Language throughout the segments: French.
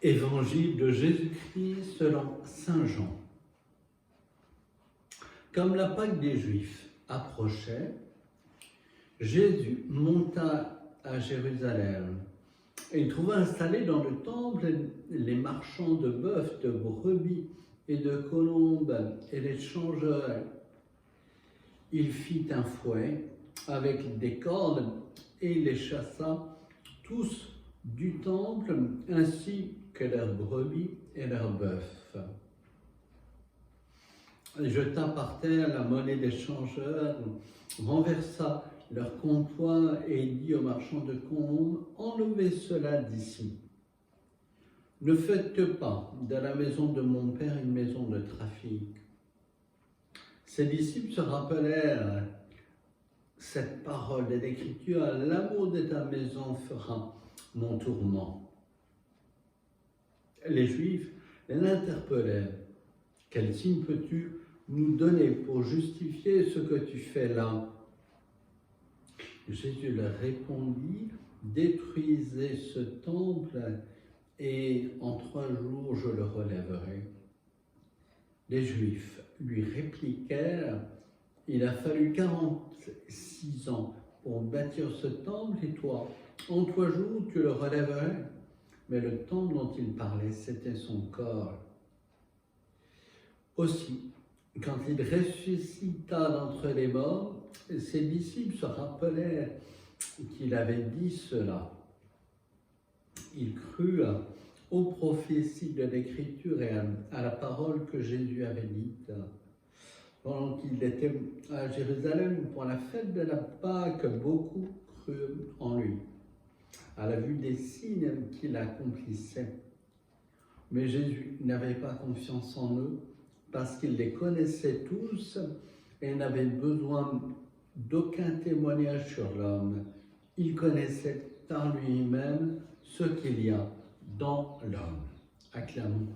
Évangile de Jésus-Christ selon saint Jean. Comme la Pâque des Juifs approchait, Jésus monta à Jérusalem et il trouva installés dans le temple les marchands de bœufs, de brebis et de colombes et les changeurs. Il fit un fouet avec des cordes et les chassa tous du temple, ainsi que leurs brebis et leurs bœufs. Il jeta par terre la monnaie des changeurs, renversa leur comptoir et dit aux marchands de colombes, « Enlevez cela d'ici. Ne faites pas de la maison de mon Père une maison de trafic. » Ses disciples se rappelèrent cette parole de l'Écriture, « L'amour de ta maison fera mon tourment. » Les Juifs l'interpellèrent. « Quel signe peux-tu nous donner pour justifier ce que tu fais là ?» Jésus leur répondit, « Détruisez ce temple et en 3 jours je le relèverai. » Les Juifs lui répliquèrent, « Il a fallu 46 ans pour bâtir ce temple et toi, en 3 jours tu le relèverais. » Mais le temple dont il parlait, c'était son corps. Aussi, quand il ressuscita d'entre les morts, ses disciples se rappelèrent qu'il avait dit cela. Ils crurent aux prophéties de l'Écriture et à la parole que Jésus avait dite. Pendant qu'il était à Jérusalem pour la fête de la Pâque, beaucoup crurent en lui, à la vue des signes qu'il accomplissait. Mais Jésus n'avait pas confiance en eux, parce qu'il les connaissait tous et n'avait besoin d'aucun témoignage sur l'homme. Il connaissait par lui-même ce qu'il y a dans l'homme. Acclamons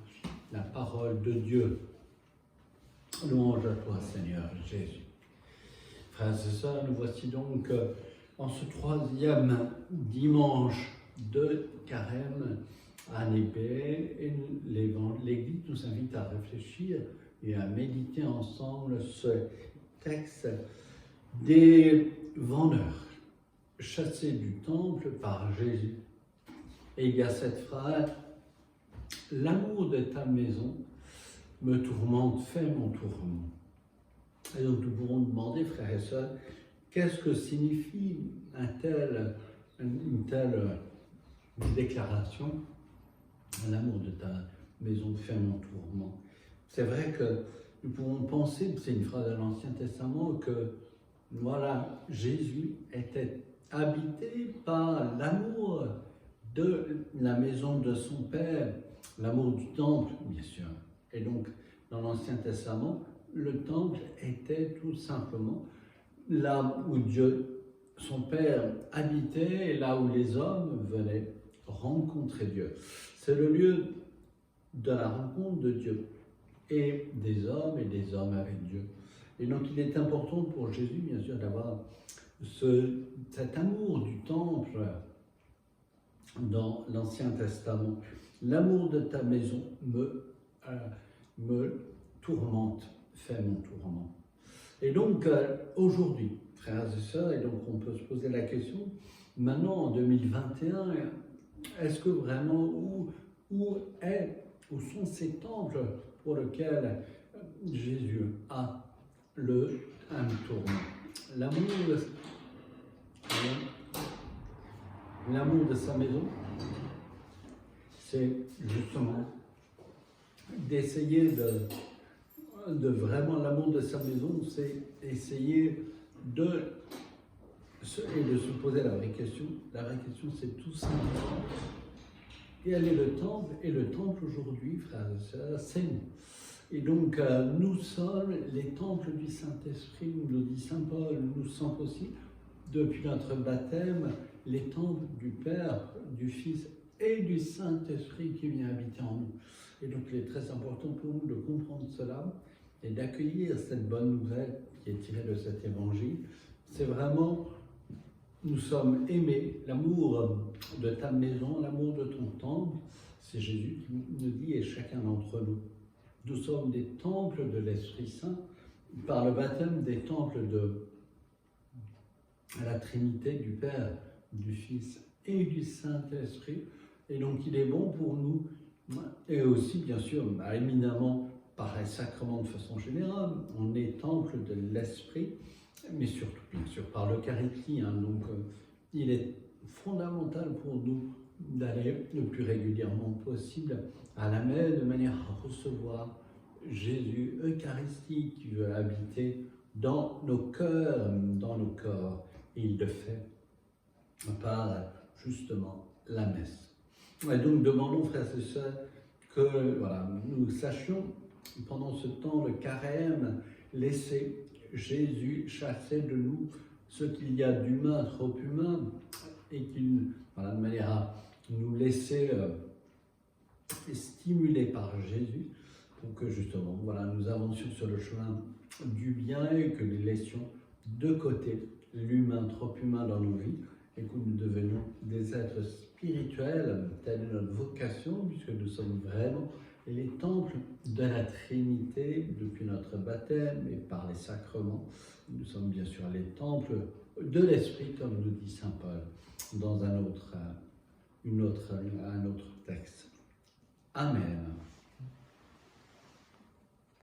la parole de Dieu. Louange à toi, Seigneur Jésus. Frères et sœurs, nous voici donc en ce 3e dimanche de Carême à Népé, et l'Église nous invite à réfléchir et à méditer ensemble ce texte des vendeurs chassés du temple par Jésus. Et il y a cette phrase, « L'amour de ta maison me tourmente, fait mon tourment. » Et donc nous pourrons demander, frères et sœurs, qu'est-ce que signifie une telle déclaration? L'amour de ta maison fait mon tourment. C'est vrai que nous pouvons penser, c'est une phrase de l'Ancien Testament, que voilà, Jésus était habité par l'amour de la maison de son Père, l'amour du temple, bien sûr. Et donc, dans l'Ancien Testament, le temple était tout simplement là où Dieu, son Père, habitait et là où les hommes venaient rencontrer Dieu. C'est le lieu de la rencontre de Dieu et des hommes avec Dieu. Et donc il est important pour Jésus, bien sûr, d'avoir cet amour du temple dans l'Ancien Testament. L'amour de ta maison me tourmente, fait mon tourment. Et donc aujourd'hui, frères et sœurs, et donc on peut se poser la question, maintenant en 2021, est-ce que vraiment, où sont ces temples pour lesquels Jésus a un tourment? L'amour de sa maison, c'est justement d'essayer de vraiment, l'amour de sa maison, c'est essayer de se poser la vraie question. La vraie question, c'est tout simplement, quel est le temple? Et le temple aujourd'hui, frères et sœurs, c'est nous. Et donc, nous sommes les temples du Saint-Esprit, nous dit Saint Paul. Nous sommes aussi, depuis notre baptême, les temples du Père, du Fils et du Saint-Esprit qui vient habiter en nous. Et donc, il est très important pour nous de comprendre cela et d'accueillir cette bonne nouvelle qui est tirée de cet évangile. C'est vraiment, nous sommes aimés, l'amour de ta maison, l'amour de ton temple, C'est Jésus qui nous dit, et chacun d'entre nous, nous sommes des temples de l'Esprit Saint, par le baptême des temples à la Trinité du Père, du Fils et du Saint-Esprit. Et donc il est bon pour nous, et aussi bien sûr, éminemment par les sacrements de façon générale, on est temple de l'Esprit, mais surtout bien sûr par l'Eucharistie. Donc il est fondamental pour nous d'aller le plus régulièrement possible à la messe de manière à recevoir Jésus Eucharistique qui veut habiter dans nos cœurs, dans nos corps. Et il le fait par justement la messe. Et donc demandons, frères et sœurs, que nous sachions pendant ce temps de carême laisser Jésus chasser de nous ce qu'il y a d'humain, trop humain, et qu'il, de manière à nous laisser stimuler par Jésus, pour que justement, nous avancions sur le chemin du bien et que nous laissions de côté l'humain, trop humain dans nos vies, et que nous devenions des êtres spirituels, telle est notre vocation, puisque nous sommes vraiment les temples de la Trinité depuis notre baptême et par les sacrements. Nous sommes bien sûr les temples de l'Esprit, comme nous dit saint Paul dans un autre texte. Amen.